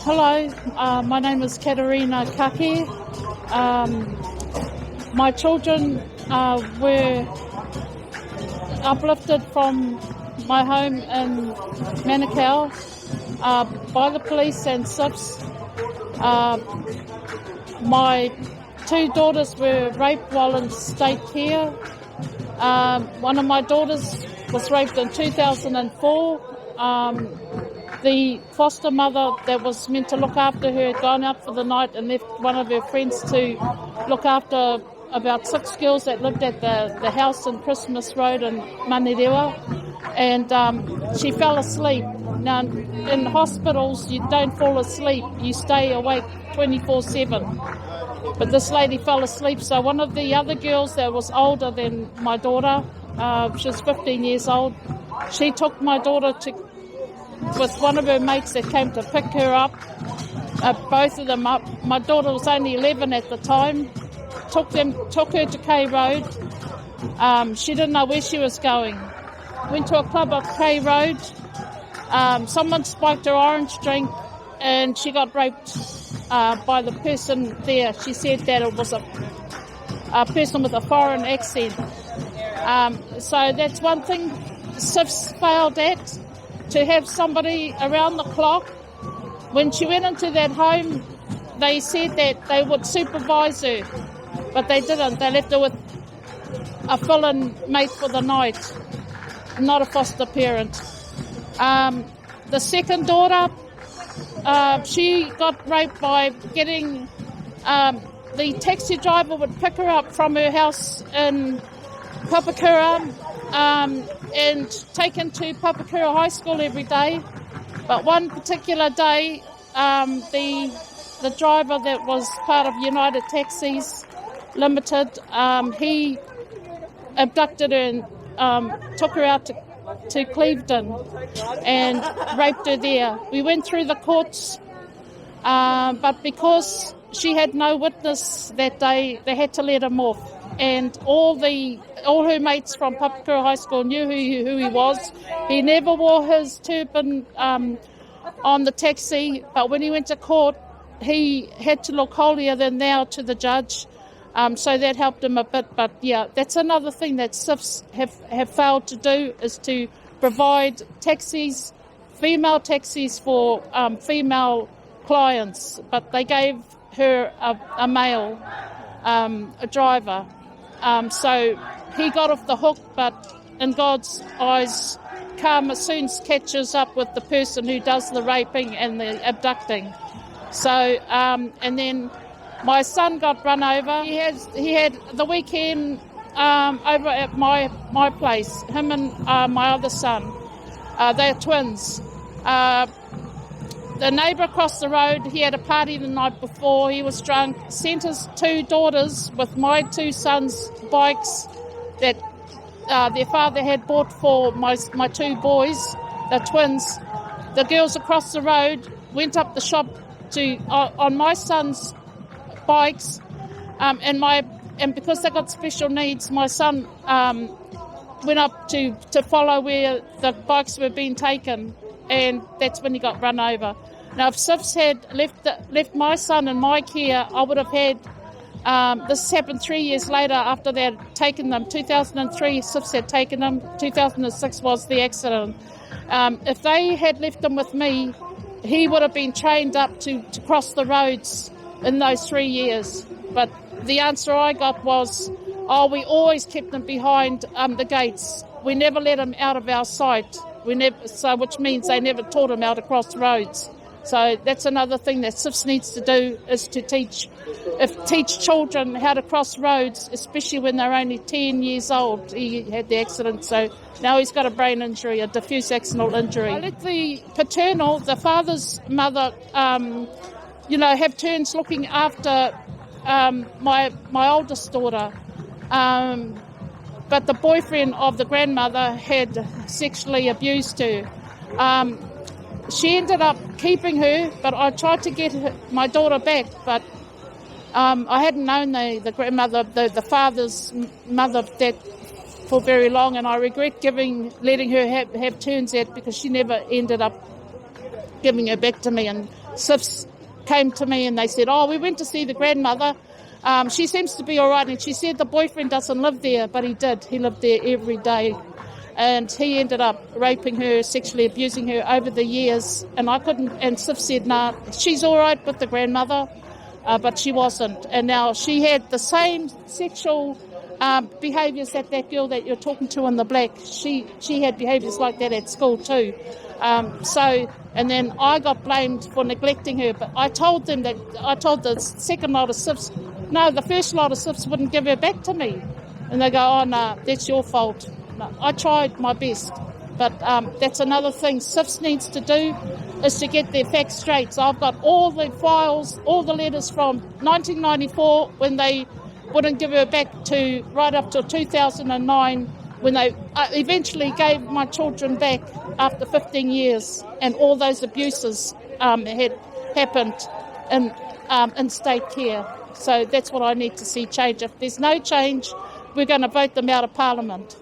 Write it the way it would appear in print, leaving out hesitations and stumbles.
Hello, my name is Katerina Kaki. My children were uplifted from my home in Manukau by the police and SIFs. My two daughters were raped while in state care. One of my daughters was raped in 2004. The foster mother that was meant to look after her had gone out for the night and left one of her friends to look after about 6 girls that lived at the house in Christmas Road in Manurewa, and she fell asleep. Now, in hospitals, you don't fall asleep, you stay awake 24/7. But this lady fell asleep, so one of the other girls that was older than my daughter, she was 15 years old, she took my daughter with one of her mates that came to pick her up, both of them up. My daughter was only 11 at the time. Took her to K Road. She didn't know where she was going. Went to a club at K Road. Someone spiked her orange drink and she got raped by the person there. She said that it was a person with a foreign accent. So that's one thing SIFs failed at, to have somebody around the clock. When she went into that home, they said that they would supervise her, but they didn't. They left her with a fill-in mate for the night, not a foster parent. The second daughter, she got raped by getting, the taxi driver would pick her up from her house in Papakura, and taken to Papakura High School every day. But one particular day, the driver that was part of United Taxis Limited, he abducted her and took her out to Clevedon and raped her there. We went through the courts, but because she had no witness that day, they had to let him off. And all her mates from Papakura High School knew who he was. He never wore his turban on the taxi, but when he went to court, he had to look holier than thou to the judge. So that helped him a bit. But yeah, that's another thing that SIFs have failed to do, is to provide taxis, female taxis for female clients. But they gave her a male a driver. So he got off the hook, but in God's eyes, karma soon catches up with the person who does the raping and the abducting. So, and then my son got run over. He had the weekend over at my place, him and my other son. They're twins. The neighbour across the road, he had a party the night before. He was drunk, sent his 2 daughters with my 2 sons' bikes that their father had bought for my 2 boys, the twins. The girls across the road went up the shop on my son's bikes, and because they got special needs, my son went up to follow where the bikes were being taken, and that's when he got run over. Now, if SIFs had left my son in my care, I would have had, this happened 3 years later after they had taken them. 2003, SIFs had taken them. 2006 was the accident. If they had left him with me, he would have been trained up to cross the roads in those 3 years. But the answer I got was, we always kept them behind the gates. We never let them out of our sight. Which means they never taught them how to cross roads. So that's another thing that SIFs needs to do, is to teach children how to cross roads, especially when they're only 10 years old. He had the accident, so now he's got a brain injury, a diffuse axonal injury. I let the father's mother, have turns looking after my oldest daughter. But the boyfriend of the grandmother had sexually abused her. She ended up keeping her, but I tried to get my daughter back, but I hadn't known the grandmother, the father's mother, that for very long, and I regret letting her have turns at, because she never ended up giving her back to me, and SIFs came to me and they said, we went to see the grandmother. She seems to be all right. And she said the boyfriend doesn't live there, but he did. He lived there every day. And he ended up raping her, sexually abusing her over the years. And SIF said, nah, she's all right with the grandmother, but she wasn't. And now she had the same sexual behaviours that girl that you're talking to in the black. She had behaviours like that at school too. And then I got blamed for neglecting her. But I told the second lot of SIFs, no, the first lot of SIFs wouldn't give her back to me. And they go, no, that's your fault. No, I tried my best. But that's another thing SIFs needs to do, is to get their facts straight. So I've got all the files, all the letters from 1994 when they wouldn't give her back to right up till 2009 when they eventually gave my children back after 15 years, and all those abuses had happened in state care. So that's what I need to see change. If there's no change, we're going to vote them out of Parliament.